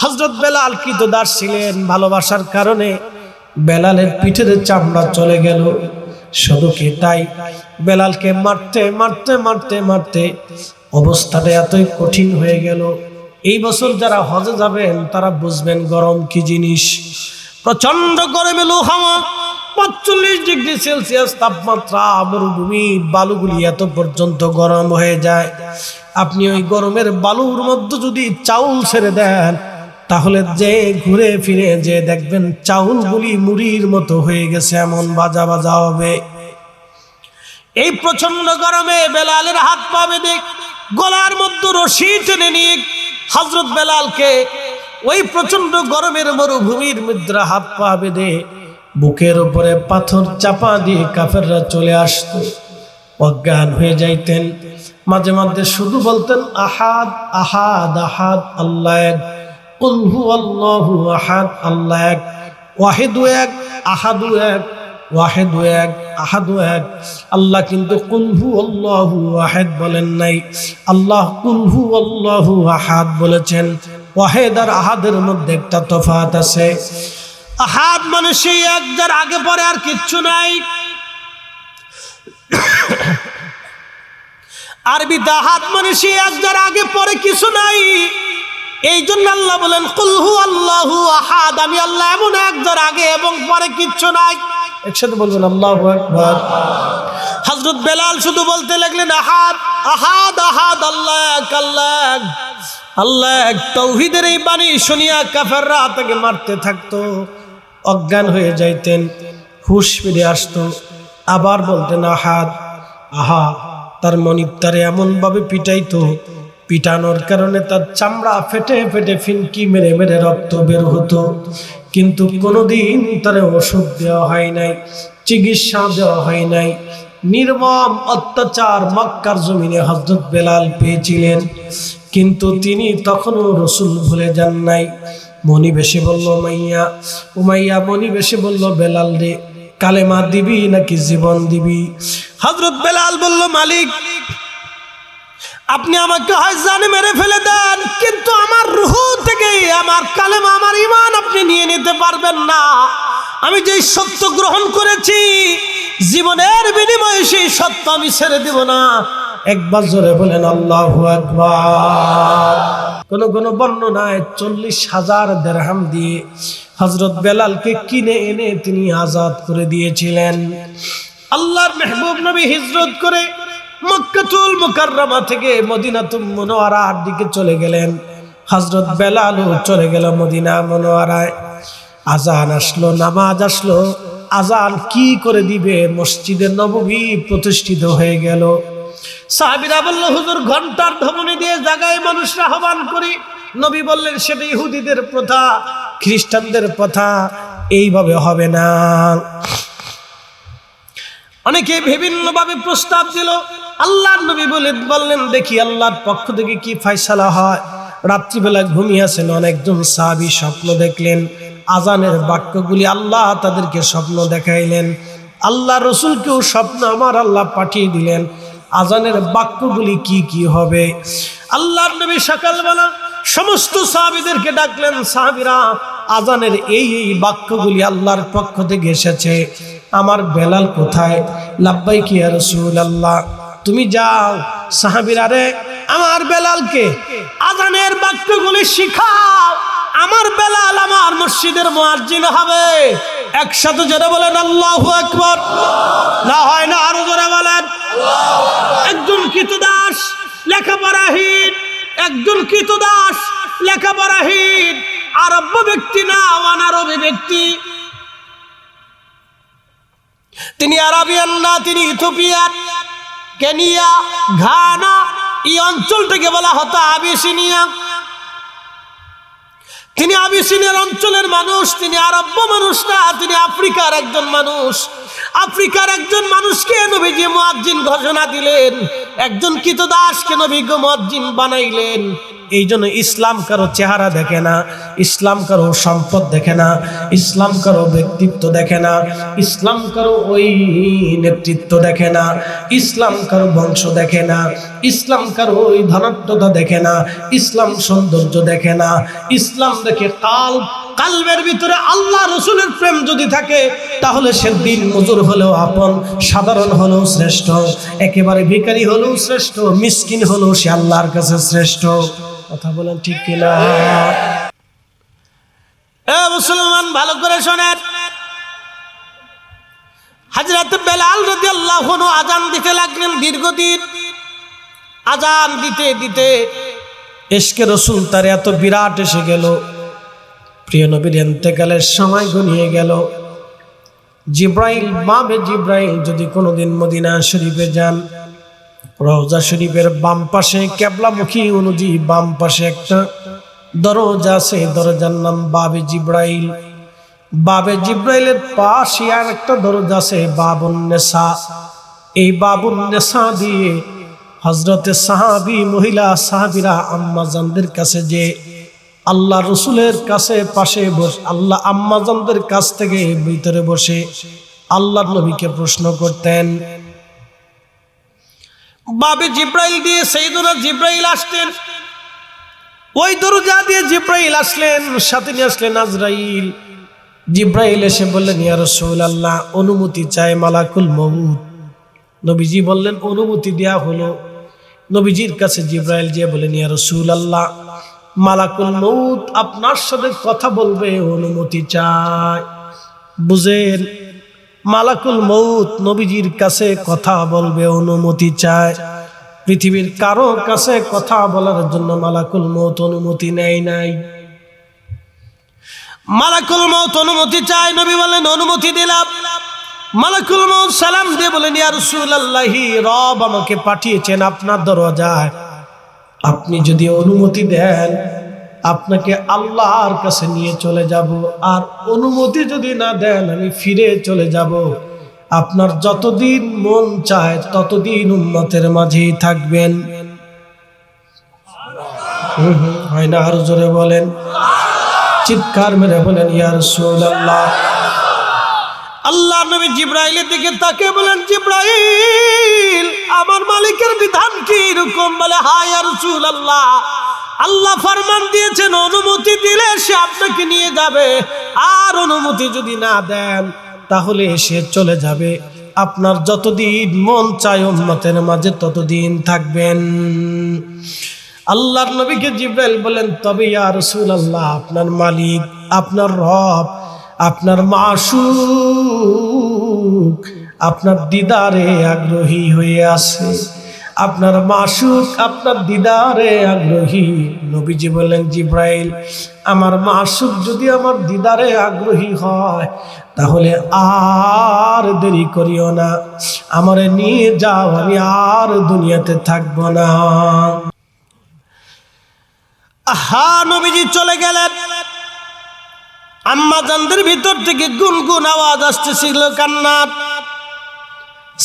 হযরত বেলাল কৃতদাস ছিলেন, ভালোবাসার কারণে বেলালের পিঠের চামড়া চলে গেল। শুধু কি তাই, বেলালকে মারতে মারতে মারতে মারতে অবস্থাটা এতই কঠিন হয়ে গেল। এই বছর যারা হজে যাবেন তারা বুঝবেন গরম কি জিনিস। প্রচন্ড গরমে লো হাওয়া, ৪৫ ডিগ্রি সেলসিয়াস তাপমাত্রা, মরুভূমির বালুগুলি এত পর্যন্ত গরম হয়ে যায়। আপনি ওই গরমের বালুর মধ্যে যদি চাউল ছেড়ে দেন, তাহলে যে ঘুরে ফিরে যে দেখবেন চাউলগুলি মুড়ির মতো হয়ে গেছে, এমন বাজা বাজা হবে। এই প্রচন্ড গরমে বেলালের হাত পা বেঁধে গলার মধ্যে রশি টেনে নিয়ে হযরত বেলালকে ওই প্রচন্ড গরমের মরুভূমির মধ্যে হাত পা বেঁধে বুকের উপরে পাথর চাপা দিয়ে কাফেররা চলে আসতো, অজ্ঞান হয়ে যাইতেন। মাঝে মাঝে শুধু বলতেন আহাদ আহাদ আহাদ, আল্লাহ এক, কুল হুয়াল্লাহু আহাদ, আল্লাহ এক, ওয়াহিদু এক, আহাদু এক, ওয়াহিদু এক, আহাদু এক। আল্লাহ কিন্তু কুল হুয়াল্লাহু আহাদ বলেন নাই, আল্লাহ কুল হুয়াল্লাহু আহাদ বলেছেন। ওয়াহিদ আর আহাদের মধ্যে একটা তফাৎ আছে। আহাদ মানে সেই এক, যার আগে পরে আর কিচ্ছু নাই। আরবিতে আহাদ মানে সেই এক, যার আগে পরে কিছু নাই। এই জন্য আল্লাহ বলেন কুল হুয়াল্লাহু আহাদ, আমি আল্লাহ এমন এক যার আগে এবং পরে কিচ্ছু নাই। একসাথে বলবেন আল্লাহু আকবার। হযরত বেলাল শুধু বলতে লাগলেন আহাদ আহাদ আহাদ, আল্লাহ এক, আল্লাহ এক, আল্লাহ এক। তাওহীদের এই বাণী শুনিয়া কাফেররা তাকে মারতে থাকতো, অজ্ঞান হয়ে যাইতেন, হুশ ফিরে আসতো, আবার বলতেন আহাদ আহা। তার মনিব তারে এমন ভাবে পিটাইতো, পিটানোর কারণে তার চামড়া ফেটে ফেটে ফিনকি মেরে মেরে রক্ত বের হতো, কিন্তু কোনোদিন তারে ওষুধ দেওয়া হয় নাই, চিকিৎসা দেওয়া হয় নাই। নির্মম অত্যাচার মক্কার জমিনে হযরত বেলাল পেয়েছিলেন, কিন্তু তিনি তখনও রসুল ভুলে যান নাই। মনিব এসে বলল উমাইয়া, উমাইয়া মনিব এসে বলল বেলাল রে, কালেমা দিবি নাকি জীবন দিবি? হযরত বেলাল বলল মালিক, আপনি আমাকে হয় জানে মেরে ফেলে দেন, কিন্তু আমার রূহ থেকে আমার কালেমা, আমার ঈমান আপনি নিয়ে নিতে পারবেন না। আমি যেই সত্য গ্রহণ করেছি, জীবনের বিনিময়ে সেই সত্য আমি ছেড়ে দেব না। একবার জোরে বলেন আল্লাহু আকবার। কোন বর্ণনায় ৪০,০০০ দিরহাম দিয়ে হযরত বেলালকে কিনে এনে তিনি আজাদ করে দিয়েছিলেন। আল্লাহর মেহবুব নবী হিজরত করে মক্কাতুল মুকাররমা থেকে মদিনাতুল মুনাওয়ারার দিকে চলে গেলেন। হযরত বেলালও চলে গেল মদিনা মুনাওয়ারায়। আজান আসলো, নামাজ আসলো, আজান কি করে দিবে? মসজিদে নববী প্রতিষ্ঠিত হয়ে গেল। সাহাবীরা বলল হুজুর ঘন্টার ধ্বনি দিয়ে জায়গায় মানুষরা আহ্বান করি। নবী বললেন সেটা ইহুদিদের প্রথা, খ্রিস্টানদের প্রথা, এইভাবে হবে না। অনেকে বিভিন্ন ভাবে প্রস্তাব দিল। আল্লাহর নবী বললেন দেখি আল্লাহর পক্ষ থেকে কি ফয়সালা হয়। রাত্রিবেলা ঘুমিয়ে আছেন অনেকজন সাহাবী, স্বপ্ন দেখলেন। আজানের বাক্যগুলি আল্লাহ তাদেরকে স্বপ্ন দেখাইলেন। আল্লাহ রসুলকেও স্বপ্ন আমার আল্লাহ পাঠিয়ে দিলেন। আজানের বাক্যগুলি কি কি হবে? আল্লাহর নবী সকালবেলা সমস্ত সাহাবীদেরকে ডাকলেন, সাহাবীরা আজানের এই এই বাক্যগুলি আল্লাহর পক্ষ থেকে এসেছে, আমার বেলাল কোথায়? লাব্বাইকি ইয়া রাসূলুল্লাহ। তুমি যাও, সাহাবীরা রে আমার বেলালকে আজানের বাক্যগুলি শিখাও, আমার বেলাল আমার মসজিদের মুয়াজ্জিন হবে। একসাথে জোরে বলেন আল্লাহু আকবার। না হয় না, আরো জোরে বলেন। একজন কৃতদাস লেখাপড়াহীন, একজন কৃতদাস লেখাপড়াহীন, আরব্য ব্যক্তি না, অনারবী ব্যক্তি। তিনি আরাবিয়ান না, তিনি ইথিওপিয়ান, কেনিয়া, ঘানা, এই অঞ্চলটাকে বলা হতো আবিসিনিয়া। তিনি আবিসিনিয়ার অঞ্চলের মানুষ, তিনি আরব্য মানুষ না, তিনি আফ্রিকার একজন মানুষ। আফ্রিকার একজন মানুষকে নবীজি মুয়াজ্জিন ঘোষণা দিলেন, একজন কৃতদাসকে নবী মুয়াজ্জিন বানাইলেন। এই জন্য ইসলাম কারো চেহারা দেখে না, ইসলাম কারো সম্পদ দেখে না, ইসলাম কারো ব্যক্তিত্ব দেখে না, ইসলাম কারো ওই নেতৃত্ব দেখে না, ইসলাম কারো বংশ দেখে না, ইসলাম কারো ওই ধনাত্মতা দেখে না, ইসলাম সৌন্দর্য দেখে না। ইসলাম দেখে কালবের ভিতরে আল্লাহ রসুলের প্রেম যদি থাকে তাহলে সে দিন মজুর হলেও আপন, সাধারণ হলেও শ্রেষ্ঠ, একেবারে ভিখারি হলেও শ্রেষ্ঠ, মিসকিন হলেও সে আল্লাহর কাছে শ্রেষ্ঠ। কথা বলেন ঠিক কিনা? মুসলমান ভালো করে শোনেন, হযরত বেলাল রাদিয়াল্লাহু আনহু আযান দিতে লাগলেন। দীর্ঘদিন আযান দিতে দিতে ইশকে রাসূল তার এত বিরাট এসে গেল, প্রিয় নবীর ইন্তেকালের সময় ঘনিয়ে গেল। জিব্রাইল, বাবে জিব্রাইল যদি কোনোদিন মদিনা শরীফে যান, রওজা শরীফের বাম পাশে কিবলামুখী অনুযায়ী বাম পাশে একটা দরজা আছে, দরজার নাম বাবে জিব্রাইল। বাবে জিব্রাইলের পাশে আর একটা দরজা আছে বাবুন নেসা। এই বাবুন নেসা দিয়ে হযরতে সাহাবী মহিলা সাহাবীরা আম্মাজানদের কাছে যে আল্লাহ রসুলের কাছে পাশে বসে আল্লাহ আম্মাজানদের কাছ থেকে ভিতরে বসে আল্লাহর নবীকে প্রশ্ন করতেন। বাবে জিব্রাইল দিয়ে সাইয়েদনা জিব্রাইল আসতেন, ওই দরজা দিয়ে জিব্রাইল আসলেন, সাথে নিয়ে আসলেন আজরাইল। জিব্রাইল এসে বললেন, ইয়া রাসূলুল্লাহ, অনুমতি চাই মালাকুল মউত। নবীজি বললেন, অনুমতি দেয়া হলো। নবীজির কাছে জিব্রাইল গিয়ে বলেন, ইয়া রাসূলুল্লাহ, মালাকুল মউত আপনার সাথে কথা বলবে, অনুমতি চাই। বুঝেন, মালাকুল মউত নবীজির কাছে কথা বলবে, অনুমতি চায়। পৃথিবীর কারো কাছে কথা বলার জন্য মালাকুল মউত অনুমতি নেয় নাই। মালাকুল মউত অনুমতি চায়। নবী বলেন, অনুমতি দিলাম। মালাকুল মউত সালাম দিয়ে বলেন, ইয়া রাসূলুল্লাহ, রব আমাকে পাঠিয়েছেন আপনার দরজায়, আপনি যদি অনুমতি দেন আপনাকে আল্লাহর কাছে নিয়ে চলে যাব, আর অনুমতি যদি না দেন আমি ফিরে চলে যাব। আপনার যতদিন মন চায় ততদিন উম্মতের মাঝেই থাকবেন। হয় না? আরো জোরে বলেন, চিৎকার মেরে বলেন, ইয়া রাসূলুল্লাহ। আল্লাহ নবী জিব্রাইলের দিকে তাকিয়ে বলেন, জিব্রাইল, আমার মালিকের বিধান কি এরকম? বলে, হ্যাঁ ইয়া রাসূলুল্লাহ, আল্লাহ ফরমান দিয়েছেন অনুমতি দিলে সে আপনাকে নিয়ে যাবে, আর অনুমতি যদি না দেন তাহলে সে চলে যাবে। আপনার যতদিন মন চায় উম্মতের মাঝে ততদিন থাকবেন। আল্লাহর নবীকে জিব্রাইল বলেন, তবে ইয়া রাসূলুল্লাহ, আপনার মালিক, আপনার রব, আপনার মাশুক আপনার দিদারে আগ্রহী হয়ে আছে। আপনার মাশুক আপনার দিদারে আগ্রহী। নবীজি বললেন, জিব্রাইল, আমার মাশুক যদি আমার দিদারে আগ্রহী হয় তাহলে আর দেরি করিও না, আমারে নিয়ে যাও, আমি আর দুনিয়াতে থাকবো না। আহা, নবীজি চলে গেলেন। আম্মাজানদের ভিতর থেকে গুনগুন আওয়াজ আসতেছিল, কান্নার।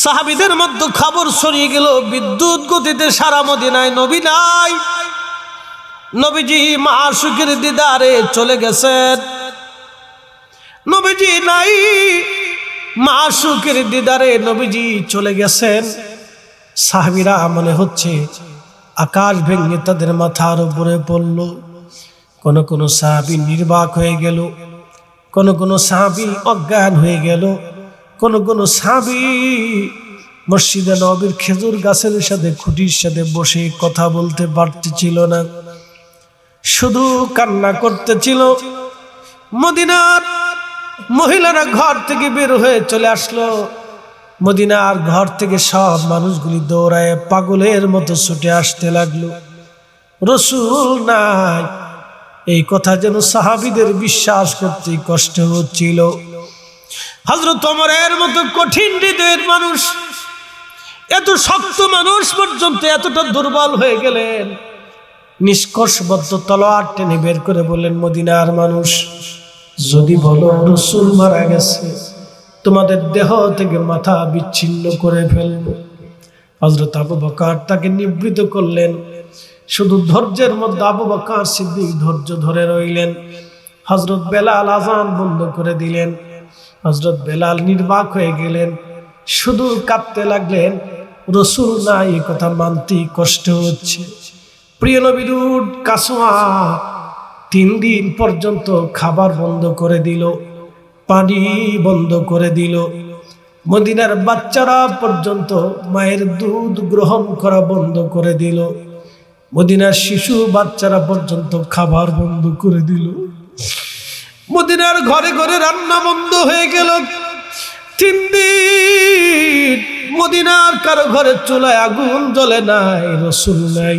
সাহাবীদের মধ্যে খবর ছড়িয়ে গেল, বিদ্যুৎ গতিতে সারা মদিনায় নবী নাই। নবীজি মাশুকের দিদারে চলে গেছেন। নবীজি নাই, মাশুকের দিদারে নবীজি চলে গেছেন। সাহাবীরা মনে হচ্ছে আকাশ ভেঙে তাদের মাথার উপরে পড়ল। কোন কোন সাহাবী নির্বাক হয়ে গেল, কোন কোন সাহাবী অজ্ঞান হয়ে গেল, কোন কোন সাহাবী মসজিদে নববীর খেজুর গাছের সাথে খুঁটির সাথে বসে কথা বলতে পারতেছিল না, শুধু কান্না করতেছিল। মদিনার মহিলারা ঘর থেকে বের হয়ে চলে আসলো। মদিনার ঘর থেকে সব মানুষগুলি দৌড়ায় পাগলের মতো ছুটে আসতে লাগলো। রাসূল নাই, এই কথা যেন সাহাবীদের বিশ্বাস করতে কষ্ট হচ্ছিল। হযরত ওমরের মতো কঠিন হৃদয়ের মানুষ, এত শক্ত মানুষ পর্যন্ত এতটা দুর্বল হয়ে গেলেন। নিষ্কর্ষবদ্ধ তলোয়ার টেনে বের করে বললেন, মদিনার মানুষ, যদি বলো রাসূল মারা গেছে, তোমাদের দেহ থেকে মাথা বিচ্ছিন্ন করে ফেলবো। হযরত আবু বকর তাকে নিবৃত করলেন, শুধু ধৈর্যের মধ্যে আবু বকর সিদ্দিক ধৈর্য ধরে রইলেন। হযরত বেলাল আযান বন্ধ করে দিলেন। হযরত বেলাল নির্বাক হয়ে গেলেন, শুধু কাঁদতে লাগলেন। রাসূল নাই এই কথা মানতে কষ্ট হচ্ছে। প্রিয় নবীর উট কাসওয়া 3 দিন পর্যন্ত খাবার বন্ধ করে দিল, পানি বন্ধ করে দিল। মদিনার বাচ্চারা পর্যন্ত মায়ের দুধ গ্রহণ করা বন্ধ করে দিল। মদিনার শিশু বাচ্চারা পর্যন্ত খাবার বন্ধ করে দিল। মদিনার ঘরে ঘরে রান্না বন্ধ হয়ে গেল। 3 দিন মদিনার কারো ঘরে চুলায় আগুন জ্বলে নাই, রাসূল নাই,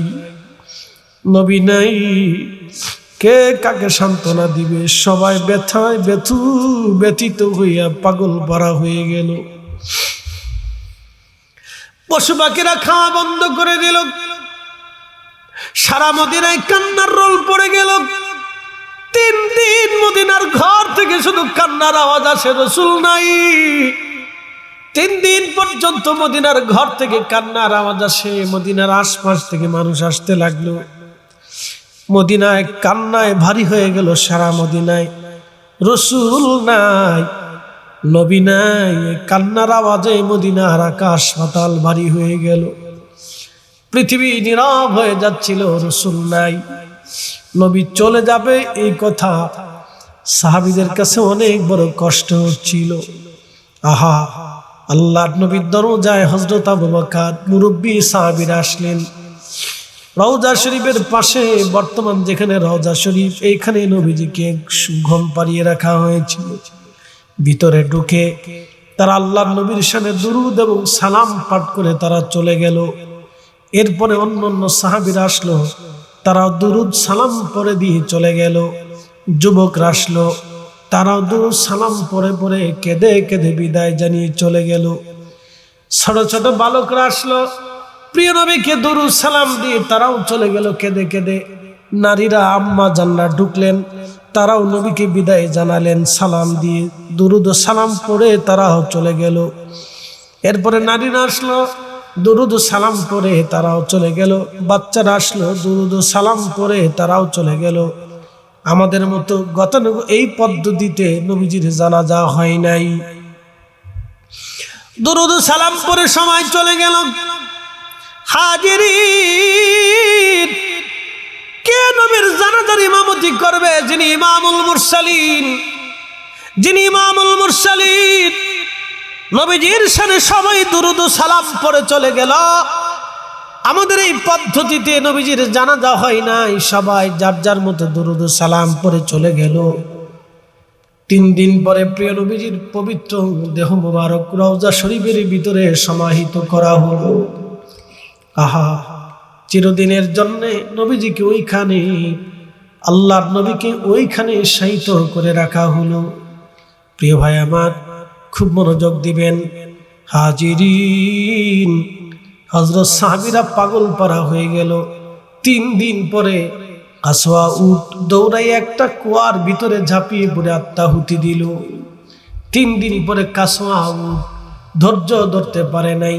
নবী নাই। কে কাকে সান্ত্বনা দিবে? সবাই ব্যথায় ব্যথিত হইয়া পাগল পারা হয়ে গেল। পশু পাখিরা খাওয়া বন্ধ করে দিল। সারা মদিনায় কান্নার রোল পড়ে গেল। 3 দিন মদিনার ঘর থেকে শুধু কান্নার আওয়াজ আসে, রাসূল নাই। 3 দিন পর্যন্ত মদিনার ঘর থেকে কান্নার আওয়াজ আসে। মদিনার আশপাশ থেকে মানুষ আসতে লাগলো। মদিনায় কান্নায় ভারী হয়ে গেল সারা মদিনায়। রাসূল নাই, নবী নাই। কান্নার আওয়াজে মদিনার আকাশ পাতাল ভারী হয়ে গেল। পৃথিবী নীরব হয়ে যাচ্ছিল। রাসূল নাই, নবী চলে যাবে এই কথা সাহাবীদের কাছে অনেক বড় কষ্ট হচ্ছিল। আহা, আল্লাহর নবীর দরজায় হযরত আবু বকর মুরব্বী সাহাবীরা আসলেন। রওজা শরীফের পাশে, বর্তমান যেখানে রওজা শরীফ, এইখানে নবীজিকে ঘুম পাড়িয়ে রাখা হয়েছিল। ভিতরে ঢুকে তারা আল্লাহর নবীর শানে দুরূদ এবং সালাম পাঠ করে তারা চলে গেল। এরপরে অন্য সাহাবীরা আসলো, তারাও দুরূদ সালাম পড়ে দিয়ে চলে গেল। যুবকরা আসলো, তারাও দুরূদ সালাম পড়ে পড়ে কেঁদে কেঁদে বিদায় জানিয়ে চলে গেল। ছোট ছোট বালকরা আসলো, প্রিয় নবীকে দুরূদ সালাম দিয়ে তারাও চলে গেল কেঁদে কেঁদে। নারীরা আম্মা জানরা ঢুকলেন, তারাও নবীকে বিদায় জানালেন সালাম দিয়ে, দুরূদ সালাম পড়ে তারাও চলে গেল। এরপরে নারীরা আসলো, দুরূদ সালাম পড়ে তারাও চলে গেল। বাচ্চারা আসলো, দুরূদ সালাম পড়ে তারাও চলে গেল। আমাদের মতো গতানুগতিক এই পদ্ধতিতে নবীজির জানাজা হয় নাই। দুরূদ সালাম পড়ে সময় চলে গেল। হাজিরিন, কে নবীর জানাজার ইমামতি করবে? যিনি ইমামুল মুরসালিন, নবীজির শানে সবাই দুরূদ সালাম পড়ে চলে গেল। আমাদের এই পদ্ধতিতে নবীজির জানাজা হয় নাই, সবাই যার যার মতো দুরূদ সালাম পড়ে চলে গেল। 3 দিন পরে প্রিয় নবীজির পবিত্র দেহ মোবারক রওজা শরীফের ভিতরে সমাহিত করা হলো। আহা, চিরদিনের জন্য নবীজিকে ওইখানে, আল্লাহর নবীকে ওইখানে শায়িত করে রাখা হলো। প্রিয় ভাই আমার, খুব মনোযোগ দিবেন। হাজিরিন, হযরত সাহাবীরা পাগল পারা হয়ে গেল। 3 দিন পরে কাসওয়া উট দৌড়াই একটা কুয়ার ভিতরে ঝাঁপিয়ে পড়ে আত্মাহুতি দিল। 3 দিন পরে কাসওয়া উট ধৈর্য ধরতে পারে নাই,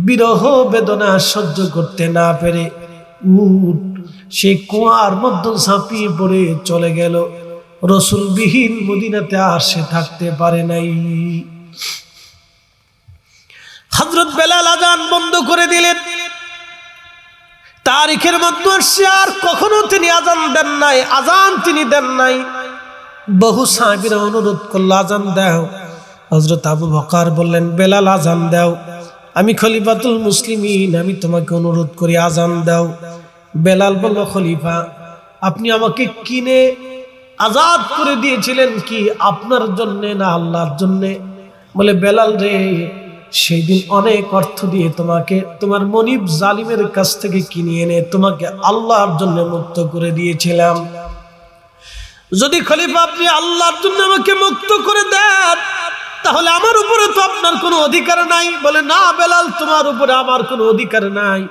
বিরহ বেদনা সহ্য করতে না পেরে উট সেই কুয়ার মধ্যে ঝাঁপিয়ে পড়ে চলে গেল। রাসূলবিহীন মদিনাতে আর সে থাকতে পারে নাই। হযরত বেলাল আযান বন্ধ করে দিলেন। তারিখের মধ্যে আসছে, আর কখনো তিনি আযান দেন নাই, আযান তিনি দেন নাই। বহু সাহাবীরা অনুরোধ করল, আযান দাও। হযরত আবু বকর বললেন, বেলাল আযান দাও, আমি খলিফাতুল মুসলিমিন, আমি তোমাকে অনুরোধ করি আযান দাও। বেলাল বলল, খলিফা, আপনি আমাকে কিনে আজাদ করে দিয়েছিলেন কি আপনার জন্য না আল্লাহর জন্য? বলে, বেলাল রে, সেই দিন অনেক অর্থ দিয়ে তোমাকে তোমার মনিব জালিমের কাছ থেকে কিনে এনে তোমাকে আল্লাহর জন্য মুক্ত করে দিয়েছিলাম। যদি খলিফা আপনি আল্লাহর জন্য আমাকে মুক্ত করে দেন, তাহলে আমার উপরে তো আপনার কোনো অধিকার নাই। বলে, না বেলাল, তোমার উপরে আমার কোনো অধিকার নাই।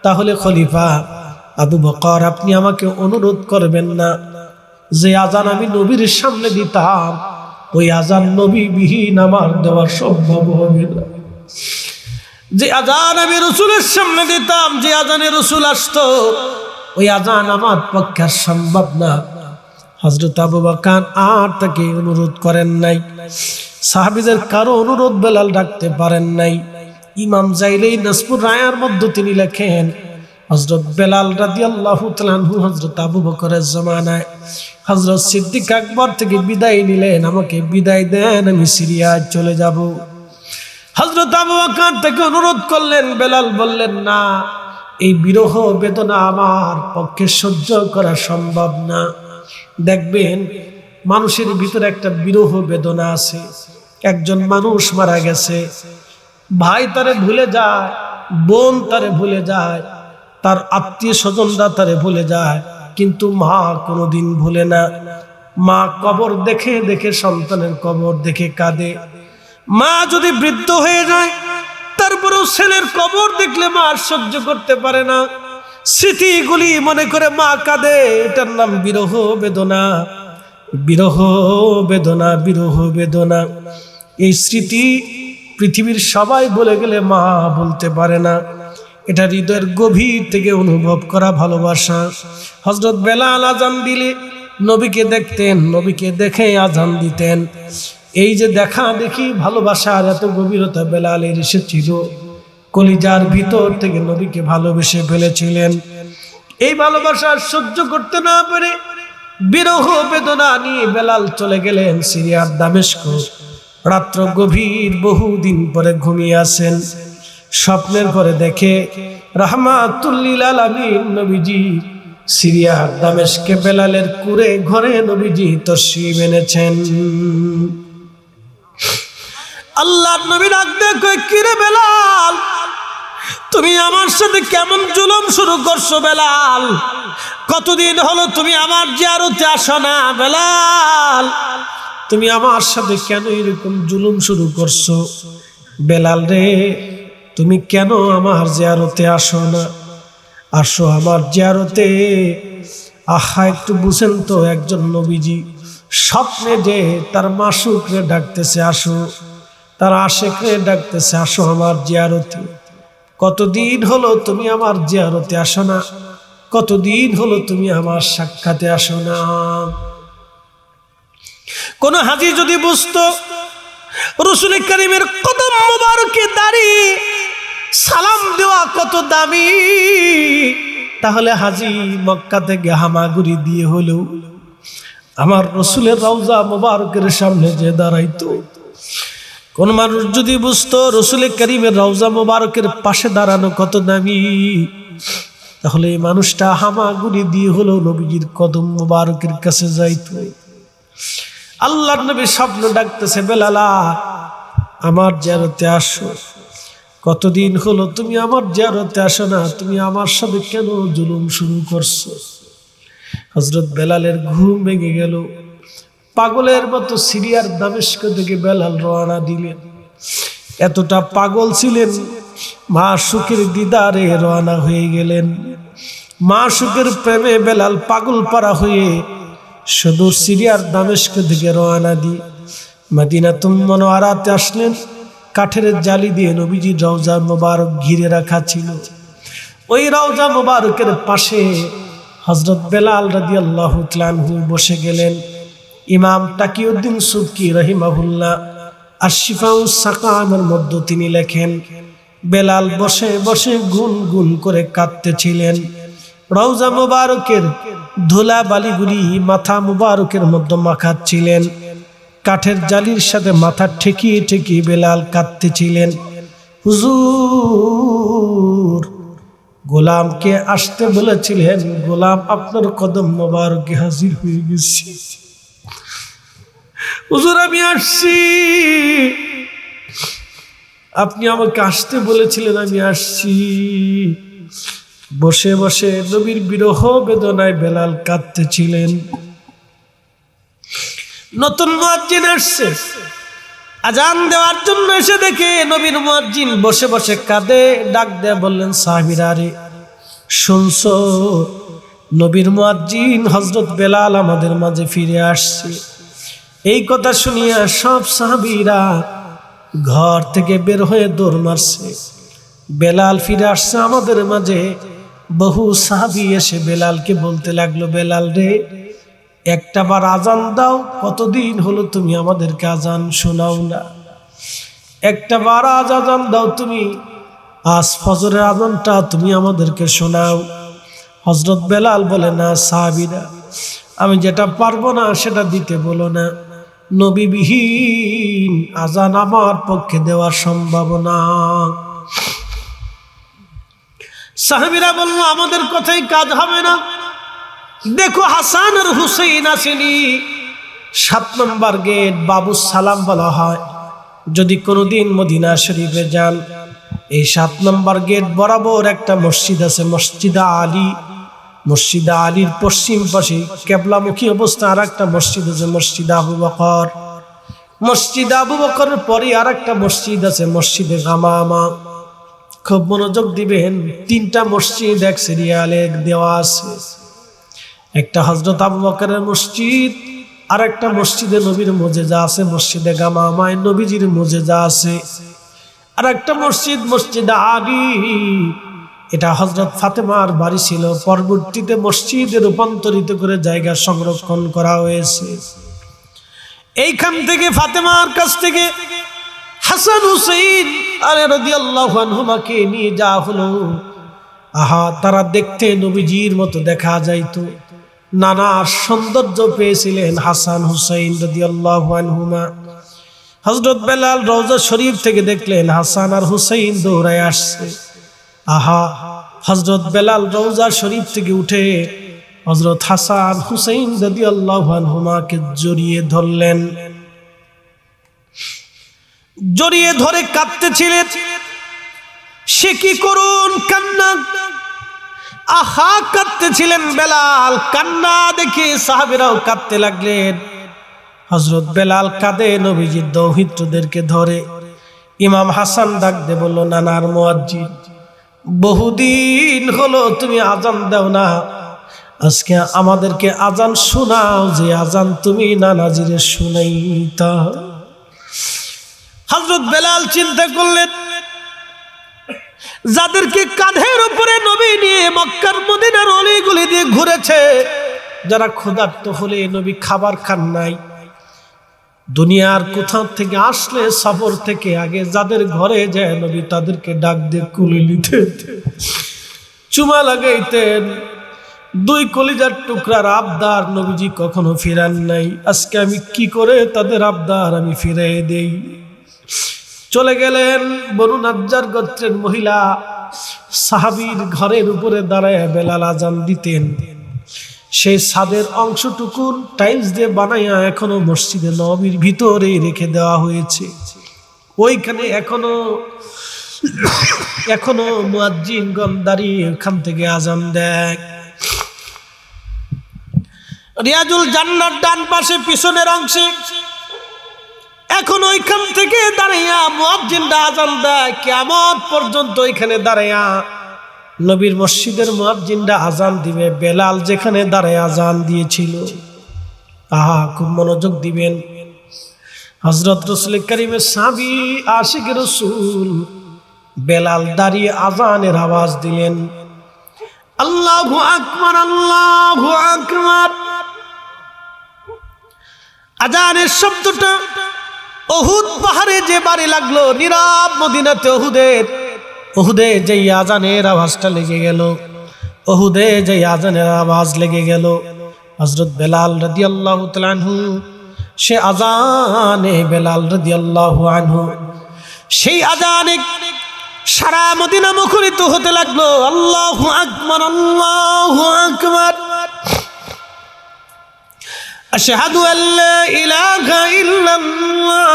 তাহলে খলিফা আবু বকর, আপনি আমাকে অনুরোধ করবেন না যে আযান আমি নবীর সামনে দিতাম, ওই আযান নবী বিহীন আমার দেওয়া সম্ভব হবে না। যে আযান আমি রাসূলের সামনে দিতাম, যে আযানে রাসূল আসতো, ওই আজান আমার পক্ষে আর সম্ভব না। হযরত আবু বকর আর তাকে অনুরোধ করেন নাই, সাহাবীদের কারো অনুরোধ বেলাল ডাকতে পারেন নাই। ইমাম জাইলাই নাসপুর রায়ার মধ্যে তিনি লেখেন, হযরত বেলাল রাদিয়াল্লাহু তাআলা আনহু হযরত আবু বকরের জামানায় হযরত সিদ্দিক আকবর থেকে বিদায় নিলেন, আমাকে বিদায় দেন, আমি সিরিয়া চলে যাব। হযরত আবু বকর তাকে অনুরোধ করলেন, বেলাল বললেন না, এই বিরহ বেদনা আমার পক্ষে সহ্য করা সম্ভব না। দেখবেন মানুষের ভিতরে একটা বিরহ বেদনা আছে। একজন মানুষ মারা গেছে, ভাই তারে ভুলে যায়, বোন তারে ভুলে যায়, তার আত্মীয় স্বজনরা তারে ভুলে যায়, কিন্তু মা কোনোদিন ভুলে না। মা কবর দেখে দেখে, সন্তানের কবর দেখে কাঁদে। মা যদি বৃদ্ধ হয়ে যায়, তারপরেও ছেলের কবর দেখলে মা সহ্য করতে পারে না, স্মৃতিগুলি মনে করে মা কাঁদে। এটার নাম বিরহ বেদনা, বিরহ বেদনা, বিরহ বেদনা। এই স্মৃতি পৃথিবীর সবাই বলে গেলে মা বলতে পারে না। এটা হৃদয়ের গভীর থেকে অনুভব করা ভালোবাসা। হযরত বেলাল আজান দিলে নবীকে দেখতেন, নবীকে দেখে আজান দিতেন। এই যে দেখা দেখি ভালোবাসার এত গভীরতা বেলালের এসেছিল, কলিজার ভিতর থেকে নবীকে ভালোবেসে ফেলেছিলেন। এই ভালোবাসা সহ্য করতে না পেরে বিরহ বেদনা নিয়ে বেলাল চলে গেলেন সিরিয়ার দামেস্ক। রাত্র গভীর, বহুদিন পরে ঘুমিয়ে আসেন। স্বপ্নের পরে দেখে রাহমাতুল লিল আলামিন নবীজি সিরিয়ার দামেস্কে বেলালের কুরে ঘরে নবীজি তশরিফ এনেছেন। আল্লাহর নবী ডাকতে কই, কিরে বেলাল, তুমি আমার সাথে কেমন জুলুম শুরু করছো বেলাল? কতদিন হলো তুমি আমার জিয়ারতে আসো না বেলাল? তুমি আমার সাথে কেন এরকম জুলুম শুরু করছো? বেলাল রে, তুমি কেন আমার জিয়ারতে আসো না? আসো আমার জিয়ারতে। আহা, একটু বুঝেন তো, একজন নবীজি স্বপ্নে যে তার মাসুকরে ডাকতেছে আসো, তার আশেকরে ডাকতেছে আসো আমার জিয়ারতে। কতদিন হলো তুমি আমার জিয়ারতে আসো না? কতদিন হলো তুমি আমার সাক্ষাতে আসো না? কোন হাজী যদি বুঝতো রাসূল কারীমের কদম মোবারকে দাঁড়িয়ে সালাম দেওয়া কত দামি, তাহলে হাজী মক্কা থেকে হামাগুড়ি দিয়ে হলেও আমার রাসূলের রওজা মোবারকের সামনে যে দাঁড়াইতো। কোন মানুষ যদি বুঝতো রাসূল কারীমের রওজা মোবারকের পাশে দাঁড়ানো কত দামি, তাহলে এই মানুষটা হামাগুড়ি দিয়ে হলেও নবীজির কদম মোবারকের কাছে যাইতো। আল্লাহর নবী স্বপ্ন ডাকতেছে, বেলালা আমার জিয়ারতে আসো। কতদিন হলো তুমি আমার জিয়ারতে আসো না? তুমি আমার সাথে কেন জুলুম শুরু করছো? হযরত বেলালের ঘুম ভেঙে গেল। পাগলের মতো সিরিয়ার দামেস্ক থেকে বেলাল রওনা দিলেন। এতটা পাগল ছিলেন, মা সুখের দিদারে রওনা হয়ে গেলেন। মা সুখের প্রেমে বেলাল পাগল পারা হয়ে সুদূর সিরিয়ার দামেস্ক থেকে রওনা দিয়ে মদিনাতুল মুনাওয়ারাতে আসলেন। কাঠের জালি দিয়ে নবীজির রওজা মোবারক ঘিরে রাখা ছিল। ওই রওজা মোবারকের পাশে হযরত বেলাল রাদিয়াল্লাহু তাআলা আনহু বসে গেলেন। ইমাম তাকিউদ্দিন সুবকি রাহিমাহুল্লাহ আশ-শিফাউস সাকামের মধ্যে তিনি লেখেন, বেলাল বসে বসে গুনগুন করে কাঁদতেছিলেন। রওজা মোবারকের ধুলা বালিগুলি মাথা মোবারকের মধ্যে মাখাচ্ছিলেন। কাঠের জালির সাথে মাথা ঠেকিয়ে ঠেকিয়ে বেলাল কাঁদতেছিলেন। হুজুর, গোলামকে আসতে বলেছিলেন, গোলাম আপনার কদম মোবারকে হাজির হয়ে গেছি। হুজুর আমি আসছি, আপনি আমাকে আসতে বলেছিলেন, আমি আসছি। বসে বসে নবীর বিরহ বেদনায় বেলাল কাঁদতেছিলেন। নতুন মুয়াজ্জিন আসছে, আজান দেওয়ার জন্য এসে দেখে নবীর মুয়াজ্জিন বসে বসে কাঁদে। ডাক দেয়া বললেন, সাহাবীরা রে শুনছো, নবীর মুয়াজ্জিন হযরত বেলাল আমাদের মাঝে ফিরে আসছে। এই কথা শুনিয়া সব সাহাবীরা ঘর থেকে বের হয়ে দৌড় মারছে। বেলাল ফিরে আসছে আমাদের মাঝে, বহু সাহাবী এসে বেলালকে বলতে লাগলো, বেলাল রে, একটা বার আজান দাও, কতদিন হলো তুমি আমাদেরকে আজান শোনাও না, একটা বার আজান দাও তুমি, আজ ফজরের আজানটা তুমি আমাদেরকে শোনাও। হযরত বেলাল বলে, না সাহাবীরা, আমি যেটা পারবো না সেটা দিতে বলো না, নবীবিহীন আজান আমার পক্ষে দেওয়া সম্ভব না। সাহাবীরা বলল, আমাদের কথাই কাজ হবে না। দেখো হাসান আর হুসাইন আসেনি, 7 নম্বর গেট বাবু সালাম বলা হয়। যদি কোনোদিন মদিনা শরীফে যান, এই 7 নম্বর গেট বরাবর একটা মসজিদ আছে, মসজিদে আলী। মসজিদে আলীর পশ্চিম পাশে কেবলামুখী অবস্থা আর একটা মসজিদ আছে, মসজিদে আবু বকর। মসজিদে আবু বকরের পরে আর একটা মসজিদ আছে, মসজিদে গামামা। খুব মনোযোগ দিবেন, 3টা মসজিদ এক সিরিয়ালে দেওয়া আছে। একটা হযরত আবু বকরের মসজিদ, আর একটা মসজিদে নবীর মুজিজা আছে, মসজিদে গামামায় নবীজির মুজিজা আছে। আর একটা মসজিদ, মসজিদে আলী, এটা হযরত ফাতেমার বাড়ি ছিল, পরবর্তীতে মসজিদে রূপান্তরিত করে জায়গা সংরক্ষণ করা হয়েছে। এইখান থেকে ফাতেমার কাছ থেকে হাসান হুসাইন রাদিয়াল্লাহু আনহুমাকে নিয়ে যাওয়া হলো। আহা, তারা দেখতে নবীজির মতো দেখা যাইতো, নানা সৌন্দর্য পেয়েছিলেন হাসান হুসাইন রাদিয়াল্লাহু আনহুমা। হযরত বেলাল রওজা শরীফ থেকে দেখলেন হাসান আর হুসাইন দৌড়ায় আসছে। আহা, হযরত বেলাল রওজা শরীফ থেকে উঠে হযরত হাসান হুসাইন রাদিয়াল্লাহু আনহুমাকে জড়িয়ে ধরলেন। জড়িয়ে ধরে কাঁদতেছিলেন। সে কি করুন কান্না, আহা কাঁদতেছিলেন বেলাল। কান্না দেখে সাহাবীরাও কাঁদতে লাগলেন। হযরত বেলাল কাঁদে, নবীজির দৌহিত্রদেরকে ধরে। ইমাম হাসান ডাক দিয়ে বলল, নানার মুয়াজ্জিন, বহুদিন হলো তুমি আজান দাও না, আজকে আমাদেরকে আজান শোনাও, যে আজান তুমি নানাজিরে শুনাইতা। হযরত বেলাল চিন্তা করলেন, যাদেরকে কাঁধের উপরে নবী নিয়ে মক্কার মদিনার অলিগলি দিয়ে ঘুরেছে, যারা ক্ষুধার্ত হলে নবী খাবার খান নাই, দুনিয়ার কোথাও থেকে আসলে সফর থেকে আগে যাদের ঘরে যায় নবী তাদেরকে ডাক দিয়ে কুলে নিতেন, চুমা লাগাইতেন। 2 কলিজার টুকরার আবদার নবীজি কখনো ফিরান নাই। আজকে আমি কি করে তাদের আবদার আমি ফিরিয়ে দেই। চলে গেলেন বনু নাজ্জার গোত্রের মহিলা সাহাবীর ঘরের উপরে দাঁড়ায় বেলাল আজান দিতেন। সেই ছাদের অংশটুকু টাইলস দিয়ে বানাইয়া এখনো মসজিদে নববীর ভিতরে রেখে দেওয়া হয়েছে। ওইখানে এখনো মুয়াজ্জিনগণ দাঁড়িয়ে ওখান থেকে আজান দেয়। রিয়াজুল জান্নাত ডান পাশে পিছনের অংশে এখন ওইখান থেকে দাঁড়াইয়া মুয়াজ্জিনরা আজান দেয়। কিয়ামত পর্যন্ত ওইখানে দাঁড়াইয়া নবীর মসজিদের মুয়াজ্জিনরা আজান দিবে, বেলাল যেখানে দাঁড়ায় আজান দিয়েছিল। আহা, খুব মনোযোগ দিবেন। হযরত রাসূল কারীমের সাহাবী আশিক রাসূল বেলাল দাঁড়িয়ে আজানের আওয়াজ দিলেন, আল্লাহু আকবার, আল্লাহু আকবার। আজানের শব্দটা উহুদ পাহাড়ে যে বাড়ি লাগলো, নীরব মদিনাতে উহুদে যে আজানের আওয়াজটা লেগে গেল, উহুদে যে আজানের আওয়াজ লেগে গেল, হযরত বেলাল রাদিয়াল্লাহু তাআলা আনহু সে আজানে বেলাল রাদিয়াল্লাহু আনহু সেই আজানে সারা মদিনা মুখরিত হতে লাগলো। আল্লাহু আকবার, আল্লাহু আকবার। আশহাদু আল্লা ইলাহা ইল্লাল্লাহ,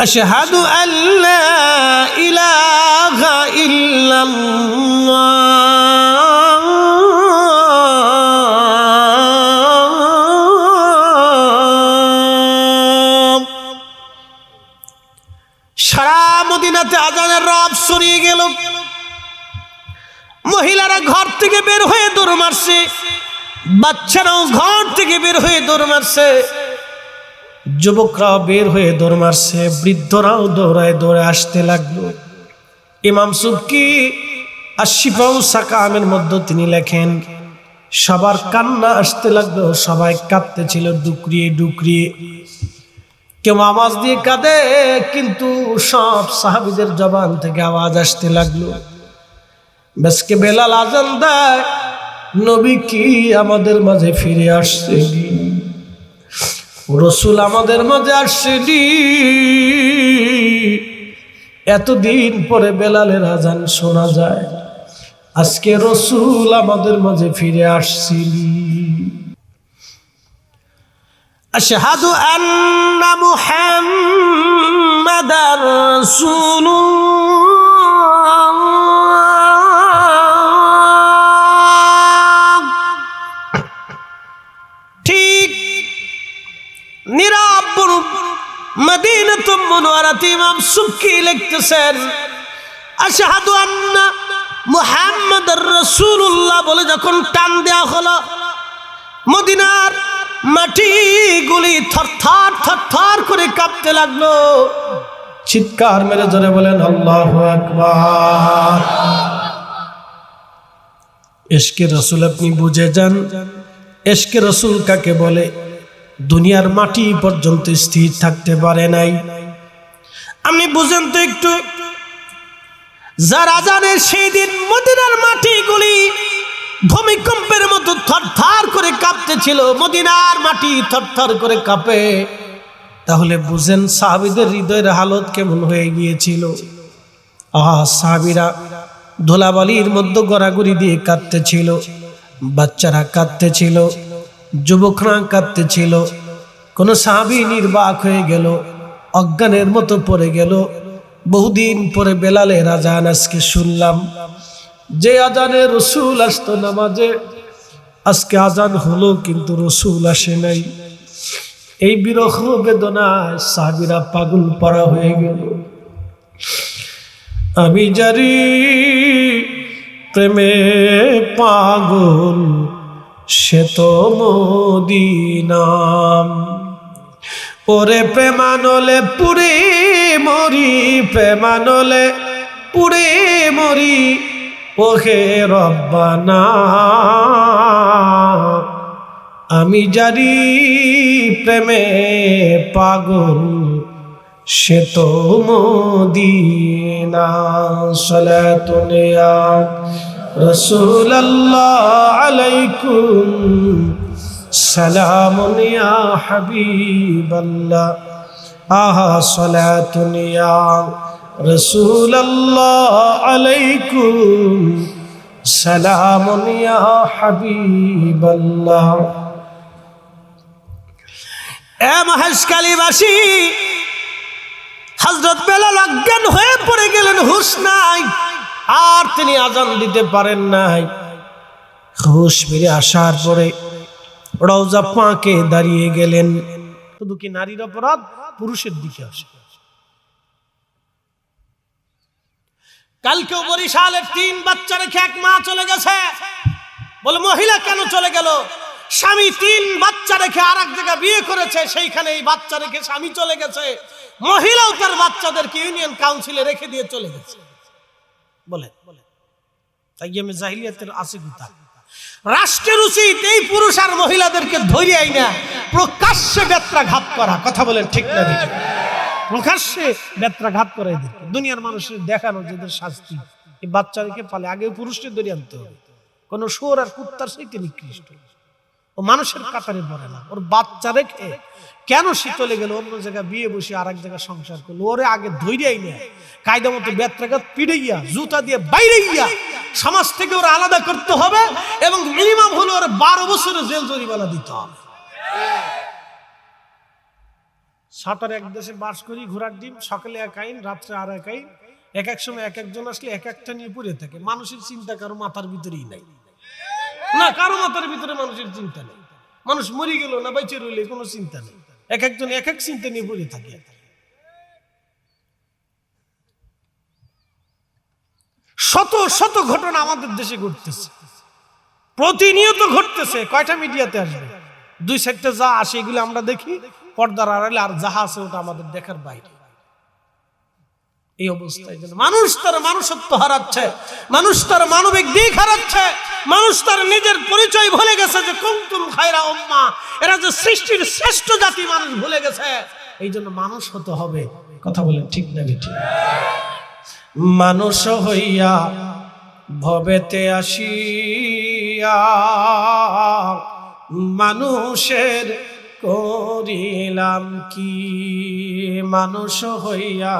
আশহাদু আল্লা ইলাহা ইল্লাল্লাহ। সারা মদিনাতে আজানের রব ছড়িয়ে গেল। মহিলারা ঘর থেকে বের হয়ে দৌড় মারছে, বাচ্চারাও ঘর থেকে বের হয়ে দৌড় মারছে। যুবকরা বের হয়ে দৌড় মারছে, বৃদ্ধরাও দৌড়ায় দৌড়ে আসতে লাগলো। ইমাম সুবকি আশিফাউ সাকামের মধ্যে তিনি লেখেন, সবার কান্না আসতে লাগলো, সবাই কাঁদতেছিল ডুকরিয়ে ডুকরিয়ে। কেউ আওয়াজ দিয়ে কাঁদে, কিন্তু সব সাহাবীদের জবান থেকে আওয়াজ আসতে লাগলো। বেশকে বেলাল আজান দেয়, নবী কি আমাদের মাঝে ফিরে আসছেনি, রসুল আমাদের মাঝে আসছেনি। এতদিন পরে বেলালের আজান শোনা যায়, আজকে রসুল আমাদের মাঝে ফিরে আসছিলি। আশহাদু আন্না মুহাম্মাদার রাসূলুল্লাহ। ঠিক নিরাপদ মদিনাতুল মুনাওয়ারাতে ইমাম সুবকি লিখতেছেন, আশহাদু আন্না মুহাম্মাদুর রাসূলুল্লাহ বলে যখন টান দেয়া হলো, মদিনার মাটিগুলি থরথর থরথর করে কাঁপতে লাগলো। চিৎকার মেরে জোরে বলেন আল্লাহু আকবার। ইশকে রাসূল আপনি বুঝে যান, ইশকে রাসূল কাকে বলে। দুনিয়ার মাটি পর্যন্ত স্থির থাকতে পারে নাই। আপনি বুঝেন তো একটু, যার আজানের সেই দিন মদিনার মাটিগুলি ভূমিকম্পের মতো থরথর করে কাঁপতেছিল, মদিনার মাটি থরথর করে কাঁপে, তাহলে বুঝেন সাহাবীদের হৃদয়ের হালত কেমন হয়ে গিয়েছিল। সাহাবীরা ধুলাবালির মধ্যে গড়াগড়ি দিয়ে কাঁদতেছিল, বাচ্চারা কাঁদতেছিল, যুবকরা কাঁদতেছিল। কোন সাহাবী নির্বাক হয়ে গেল, অজ্ঞানের মতো পড়ে গেল। বহুদিন পরে বেলালের আজান আজকে শুনলাম। যে আজানে রসুল আসতো নামাজে, আজকে আজান হলো কিন্তু রসুল আসে নাই। এই বিরহ বেদনায় সাহাবীরা পাগল পারা হয়ে গেল। আমি জারি প্রেমে পাগল, সে তো মদিনা। ওরে প্রেমানলে পুরে মরি, প্রেমানলে পুরে মরি, ওহে রব্বানা। আমি জানি প্রেমে পাগল, সে তো মদিনা। সালাতুন ইয়া রাসূলুল্লাহ আলাইকুম, সালামুন ইয়া হাবিবাল্লাহ। আহা সালাতুন ইয়া রাসূলুল্লাহ আলাইকুম, সালামুন ইয়া হাবিবাল্লাহ। এ মহেশখালীবাসী, হযরত বেলাল অজ্ঞান হয়ে পড়ে গেলেন, হুঁশ নাই, আর তিনি আজান দিতে পারেন নাই। হুঁশ ফিরে আসার পরে রওজা পাকে দাঁড়িয়ে গেলেন। শুধু কি নারীর অপরাধ, পুরুষের দিকে আসে। কালকেও বরিশালের 3 বাচ্চা রেখে এক মা চলে গেছে। বলে মহিলা কেন চলে গেল? স্বামী 3 বাচ্চা রেখে আর এক জায়গায় বিয়ে করেছে, সেইখানে এই বাচ্চা রেখে স্বামী চলে গেছে। মহিলাও তার বাচ্চাদেরকে ইউনিয়ন কাউন্সিলে রেখে দিয়ে চলে গেছে। বলে তাইয়ামে জাহিলিয়াতের আছে কথা। রাষ্ট্রের উচিত এই পুরুষ আর মহিলাদেরকে ধরে আইনা প্রকাশ্যে বেত্রাঘাত করা। কথা বলেন ঠিক না ঠিক? প্রকাশ্যে বেত্রাঘাত করে এদের দুনিয়ার মানুষের দেখানো যেদের শাস্তি। এই বাচ্চাদেরকে পালে আগে পুরুষকে ধরে আনতে হবে। কোন শুয়োর আর কুত্তার সাথে নিকৃষ্ট, ও মানুষের কাতারে পড়ে না। ওর বাচ্চা রেখে কেন সে চলে গেল অন্য জায়গায় বিয়ে বসে আর এক জায়গায় সংসার করলো? ওরে আগে ধৈর্যই না, কায়দা মতো বেত্রাঘাত পিড়াইয়া জুতা দিয়ে বাইরেইয়া সমাজ থেকে ওরা আলাদা করতে হবে, এবং মিনিমাম হলো ওর 12 বছরের জেল জরিমানা দিতে হবে। সাঁতার এক দেশে বাস করি, ঘোড়ার ডিম, সকালে এক আইন, রাত্রে আর এক আইন। এক এক সময় এক একজন আসলে এক একটা নিয়ে পড়ে থাকে। মানুষের চিন্তা কারো মাথার ভিতরেই নাই, না কারো মাথার ভিতরে মানুষের চিন্তা নেই। মানুষ মরে গেল না বেঁচে রইলে কোনো চিন্তা নেই, এক একজন এক এক চিন্তা নিয়ে পড়ে থাকে। শত শত ঘটনা আমাদের দেশে ঘটতেছে, প্রতিনিয়ত ঘটতেছে। কয়টা মিডিয়াতে আসবে? 2 সাইডটা যা আসে এগুলো আমরা দেখি, পর্দার আড়ালে আর যাহা আছে ওটা আমাদের দেখার বাইরে। এই অবস্থায় যেন মানুষ তার মানুষত্ব হারাচ্ছে, মানুষ তার মানবিক দিক হারাচ্ছে, মানুষ তার নিজের পরিচয় ভুলে গেছে যে কুনতুম খায়রা উম্মাহ, এরা যে সৃষ্টির শ্রেষ্ঠ জাতি মানুষ ভুলে গেছে। এই জন্য মানুষ হতে হবে। কথা বলেন ঠিক না ঠিক? মানুষ হইয়া ভবেতে আসিয়া মানুষের করিলাম কি, মানুষ হইয়া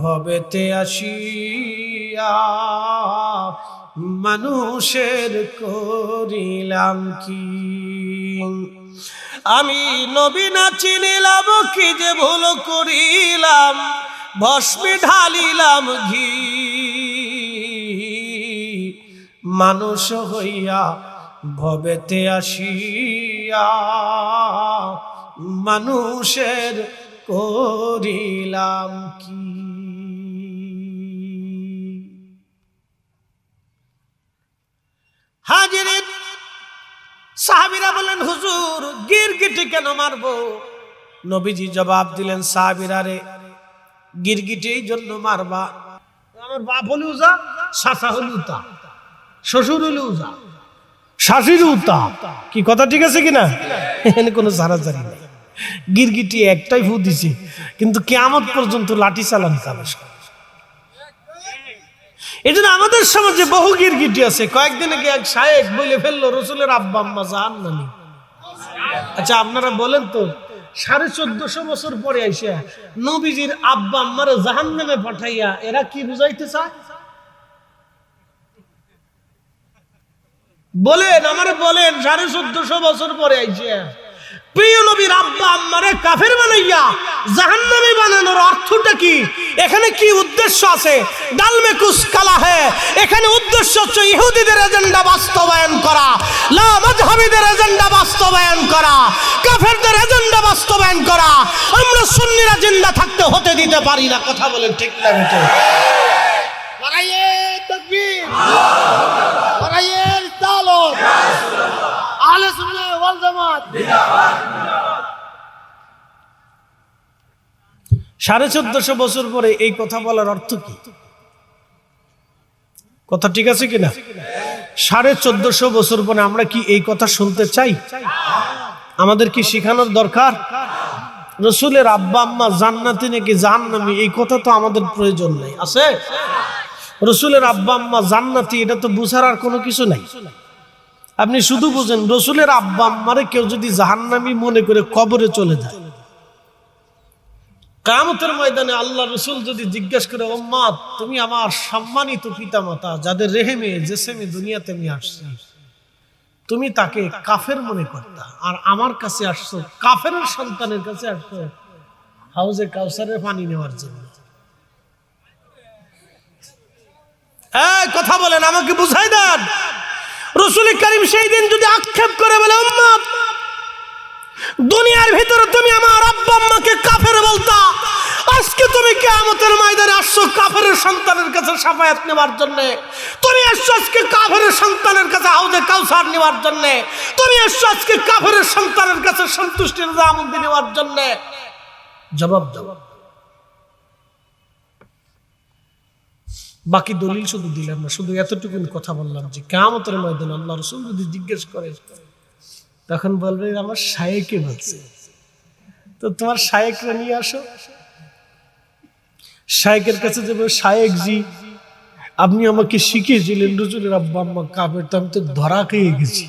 ভবেতে আসিয়া মানুষের করিলাম কি, আমি নবী না চিনিলাম কি যে ভুল করিলাম, ভস্মে ঢালিলাম ঘি, মানুষ হইয়া ভবেতে আসিয়া মানুষের করিলাম কি। হাজিরিন, সাহাবীরা বলেন হুজুর গিরগিটি কেন মারবো? নবীজি জবাব দিলেন, সাহাবীরা রে, গিরগিটি এই জন্য মারবা, আমার বাপ হলে উজা, শাশা হলে উতা, শ্বশুর হলে উজা, শাশুড়ি উতা। কি কথা ঠিক আছে কিনা? এখানে কোনো জারাজারি নেই। গিরগিটি একটাই ফু দিছে, কিন্তু কিয়ামত পর্যন্ত লাঠি চালান যাবে। এই জন্য আমাদের সমাজে বহু গিরগিটি আছে। কয়েকদিন আগে এক শায়েখ বলে ফেললো রসুলের আব্বা আম্মা জাহান্নামী। আচ্ছা আপনারা বলেন তো, 1450 বছর পরে আইসা নবীজির আব্বা আম্মার জাহান্নামে পাঠাইয়া এরা কি বুঝাইতে চায়? বলেন, আমারে বলেন, 1450 বছর পরে আইসা প্রিয় নবীর আব্বা আম্মারে কাফের বানাইয়া জাহান্নামী বানানোর অর্থটা কি? এখানে কি উদ্দেশ্য আছে? ডাল মে কুছ কালা হ্যায়। এখানে উদ্দেশ্য হচ্ছে ইহুদিদের এজেন্ডা বাস্তবায়ন করা, লা মাযহাবীদের এজেন্ডা বাস্তবায়ন করা, কাফেরদের এজেন্ডা বাস্তবায়ন করা। আমরা সুন্নিরা জিন্দা থাকতে হতে দিতে পারি না। কথা বলেন ঠিক না বেটে? নারায়ে তাকবীর, নারায়ে রিসালাত, আহলে সুন্নাহ ওয়াল জামাত। 1450 বছর পরে এই কথা বলার অর্থ কি? কথা ঠিক আছে কিনা? 1450 বছর পরে আমরা কি এই কথা শুনতে চাই? আমাদের কি শিখানোর দরকার? রসুলের আব্বা আম্মা জান্নাতি নাকি জাহান্নামী এই কথা তো আমাদের প্রয়োজন নেই। আছে রসুলের আব্বা আম্মা জান্নাতি, এটা তো বুঝার আর কোনো কিছু নাই। আপনি শুধু বুঝেন রসুলের আব্বা আম্মারে কেউ যদি জাহান্নামী মনে করে কবরে চলে যায়, কিয়ামতের ময়দানে আল্লাহ রসুল যদি জিজ্ঞাসা করে, উম্মত তুমি আমার সম্মানিত পিতামাতা যাদের রেহেমে জেসেমে দুনিয়াতে আমি আসছি, তুমি তাকে কাফের মনে করতা, আর আমার কাছে আসছো কাফের সন্তানের কাছে আসছো হাউজে কাউসারের পানি নেওয়ার জন্য। কথা বলেন, আমাকে বুঝাই দেন। রাসূল করিম সেই দিন যদি আক্ষেপ করে বলে, উম্মত দুনিয়ার ভিতরে তুমি আমার আব্বা আম্মাকে কাফের বলতা, আজকে তুমি কিয়ামতের ময়দানে আসছো কাফের সন্তানের কাছে শাফায়াত নেওয়ার জন্য, তুমি আসছো আজকে কাফের সন্তানের কাছে হাউজে কাউসার নেওয়ার জন্য, তুমি আসছো আজকে কাফের সন্তানের কাছে সন্তুষ্টির জামুন্দি নেওয়ার জন্য। জবাব দাও। বাকি দলিল শুধু দিলাম না, শুধু এতটুকু কথা বললাম যে কিয়ামতের ময়দানে আল্লাহ রাসূল যদি জিজ্ঞেস করে, তখন বলবে আমার শায়েখে বলছে, তো তোমার শায়েখরা নিয়ে আসো। শায়েখের কাছে যাবে, শায়েখ জি আপনি আমাকে শিখিয়েছিলেন রসুলের আব্বা আম্মা কাফের, তো আমি তো ধরা খেয়ে গেছি।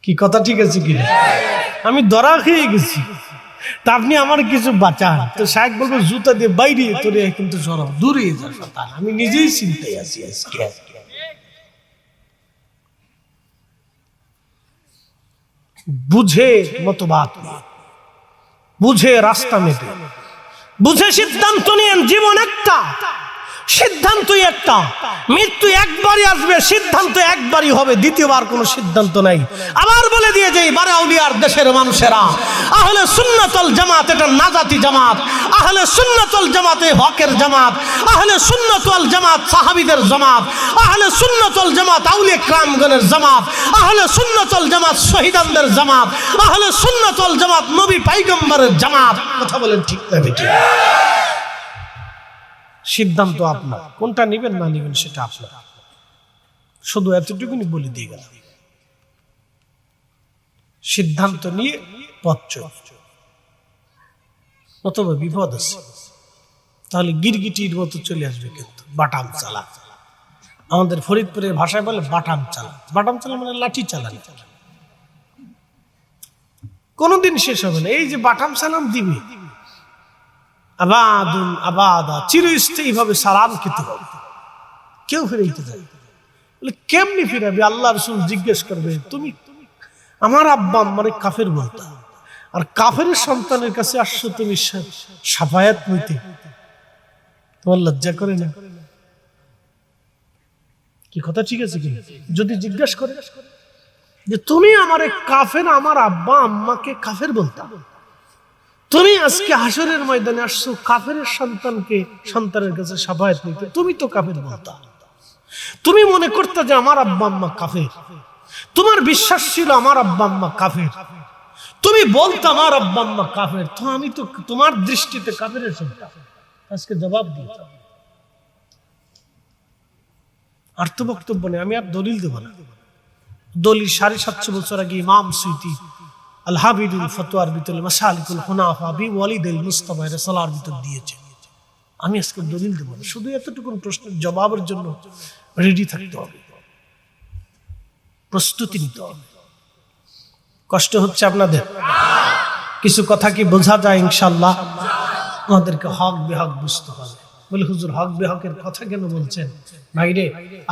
কি কথা ঠিক আছে কিনা? আমি ধরা খেয়ে গেছি, তা আপনি আমার কিছু বাঁচান। তো শায়েখ বলবে, জুতা দিয়ে বাইরে তোরে কিন্তু সরাও, দূরে যা শয়তান, আমি নিজেই চিন্তায় আছি আজকে। বুঝে মতবাদ নিয়ে, বুঝে রাস্তা মেপে, বুঝে সিদ্ধান্ত নিয়েন। জীবন একটা, সিদ্ধান্তই একটা, মৃত্যু একবারই আসবে, সিদ্ধান্ত একবারই হবে, দ্বিতীয়বার কোনো সিদ্ধান্ত নাই। আবার বলে দিয়ে যাই, বারাউলিয়ার দেশের মানুষেরা, আহলে সুন্নাত ওয়াল জামাত এটা নাজাতি জামাত, আহলে সুন্নাত ওয়াল জামাত হকের জামাত, আহলে সুন্নাত ওয়াল জামাত সাহাবীদের জামাত, আহলে সুন্নাত ওয়াল জামাত আউলিয়া কিরামগণের জামাত, আহলে সুন্নাত ওয়াল জামাত শহীদানদের জামাত, আহলে সুন্নাত ওয়াল জামাত নবী পয়গম্বরের জামাত। কথা বলেন ঠিক না বেঠিক? সিদ্ধান্ত আপনার, কোনটা নেবেন না নেবেন সেটা আপনার। শুধু এতটুকুনি বলে দিয়ে গেল, সিদ্ধান্ত নিয়ে পথ চলবে, অথবা বিপদ আছে, তাহলে গিরগিটির মতো চলে আসবে, কিন্তু বাটাম চালা। আমাদের ফরিদপুরের ভাষায় বলে বাটাম চালা। বাটাম চালা মানে লাঠি চালানি, কোনদিন শেষ হবে না। এই যে বাটাম সালাম দিবে, আবাদুন আবাদা, চিরস্থায়ী ভাবে সালাম খেতে হবে, কেউ ফিরাইতে যাবে। বলে কেমনি ফিরাবে? আল্লাহ রাসূল জিজ্ঞেস করবে, তুমি আমার আব্বা আম্মারে কাফের বলতা, আর কাফের সন্তানের কাছে আসছো তুমি শাফায়াত নিতে, তোমার লজ্জা করে না? কি কথা ঠিক আছে কি? যদি জিজ্ঞেস করে যে তুমি আমারে কাফের, আমার আব্বা আম্মাকে কাফের বলতা, তুমি আজকে হাসরের ময়দানে আসছো কাফের সন্তানের কাছে শাফায়াত নিতে, তুমি তো কাফের বলতা, তুমি মনে করতে যে আমার আব্বা আম্মা কাফের, তোমার বিশ্বাস ছিল আমার আব্বা আম্মা কাফের, তুমি বলতে আমার আব্বা আম্মা কাফের, তো আমি তো তোমার দৃষ্টিতে কাফেরের সন্তান। আজকে জবাব দিয়ে আর তো বক্তব্য নেই, আমি আর দলিল দেব না। দলিল 750 বছর আগে ইমাম সুয়ুতি আল হাবিদুল ফতোয়ার ভিতরে মাসালিকুল হুনাফা বি ওয়ালিদুল মুস্তাফা রাসূলের ভিতর দিয়েছে। আমি আজকে দলিল দেব না, শুধু এতটুকু প্রশ্নের জবাবের জন্য রেডি থাকতে হবে, প্রস্তুতি নিতে হবে। কষ্ট হচ্ছে আপনাদের? কিছু কথা কি বোঝা যায়? ইনশাআল্লাহ আমাদেরকে হক বেহক বুঝতে হবে। বলে হুজুর হক বেহকের কথা কেন বলছেন? ভাইরে,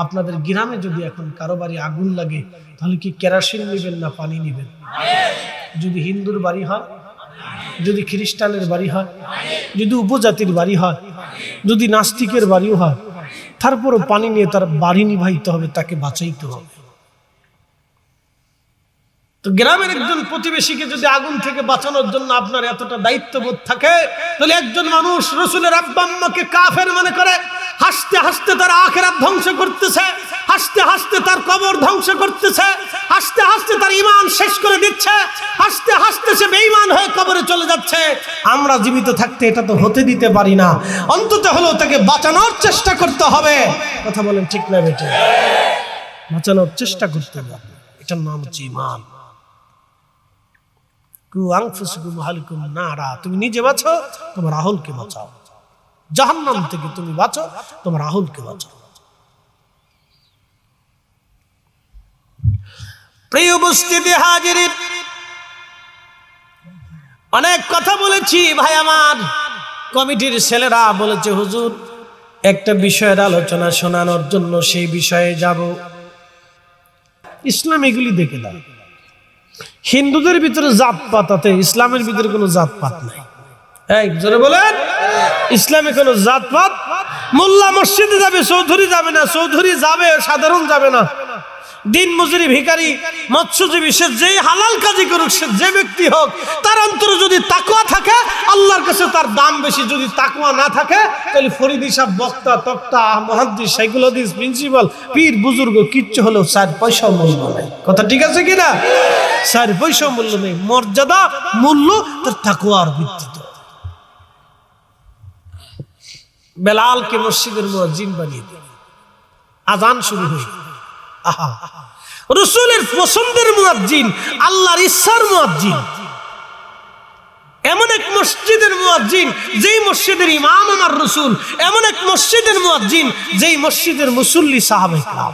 আপনাদের গ্রামে যদি এখন কারো বাড়ি আগুন লাগে, তাহলে কি কেরোসিন নেবেন না পানি নেবেন? যদি হিন্দুর বাড়ি হয়, যদি খ্রিস্টানের বাড়ি হয়, যদি উপজাতির বাড়ি হয়, যদি নাস্তিকের বাড়িও হয়, তারপরও পানি নিয়ে তার বাড়ি নিভাইতে হবে, তাকে বাঁচাইতে হবে। তো গ্রামের একজন প্রতিবেশীকে যদি আগুন থেকে বাঁচানোর জন্য আপনার এতটা দায়িত্ববোধ থাকে, তাহলে একজন মানুষ রাসূলের আব্বা আম্মাকে কাফের মনে করে হাসতে হাসতে তার আখিরাত ধ্বংস করতেছে, হাসতে হাসতে তার কবর ধ্বংস করতেছে, হাসতে হাসতে তার ঈমান শেষ করে দিচ্ছে, হাসতে হাসতে সে বেঈমান হয়ে কবরে চলে যাচ্ছে। আমরা জীবিত থাকতে এটা তো হতে দিতে পারি না, অন্তত হলেও তাকে বাঁচানোর চেষ্টা করতে হবে। কথা বলেন ঠিক না বেটে? বাঁচানোর চেষ্টা করতে হবে, এটার নাম হচ্ছে ঈমান। তুমি নিজে বাঁচো, তোমার আহলকে বাঁচাও, জাহান্নাম থেকে তুমি বাঁচো, তোমার আহলকে বাঁচাও। প্রিয় উপস্থিতি হাজিরিন, অনেক কথা বলেছি ভাই আমার। কমিটির ছেলেরা বলেছে হুজুর একটা বিষয়ের আলোচনা শোনানোর জন্য সেই বিষয়ে যাব। ইসলাম এগুলি দেখে না। হিন্দুদের ভিতরে জাতপাত আছে, ইসলামের ভিতরে কোনো জাতপাত নাই। এই জোরে বলেন, ইসলামে কোনো জাতপাত। মোল্লা মসজিদে যাবে, চৌধুরী যাবে না, চৌধুরী যাবে সাধারণ যাবে না। দিন মজুরি, ভিখারি, মৎস্যজীবী, সে যেই হালাল কাজই করুক, সে যে ব্যক্তি হোক, তার অন্তরে যদি তাকওয়া থাকে আল্লাহর কাছে তার দাম বেশি। যদি তাকওয়া না থাকে তাহলে ফরিদি সাহেব, বক্তা, তক্তা, মুহাদ্দিস, সাইকুল হাদিস, প্রিন্সিপাল, পীর, বুজুর্গ কিচ্ছু হলেও 4 পয়সা মূল্য নেই। কথা ঠিক আছে কিনা? 4 পয়সা মূল্য নেই। মর্যাদা, মূল্য তার তাকওয়ার ভিত্তিতে। বেলালকে মসজিদের মুয়াজ্জিন বানিয়ে দিল, আযান শুরু হয়ে গেল। আহা, রাসূলের পছন্দের মুয়াজ্জিন, আল্লাহর ইচ্ছার মুয়াজ্জিন, এমন এক মসজিদের মুয়াজ্জিন যেই মসজিদের ইমাম আমার রাসূল, এমন এক মসজিদের মুয়াজ্জিন যেই মসজিদের মুসল্লি সাহাবায়ে কেরাম।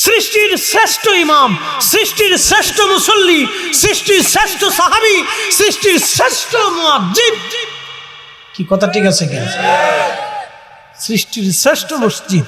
সৃষ্টির শ্রেষ্ঠ ইমাম, সৃষ্টির শ্রেষ্ঠ মুসল্লি, সৃষ্টির শ্রেষ্ঠ সাহাবী, সৃষ্টির শ্রেষ্ঠ মুয়াজ্জিন। কি কথা ঠিক আছে কিনা? সৃষ্টির শ্রেষ্ঠ মসজিদ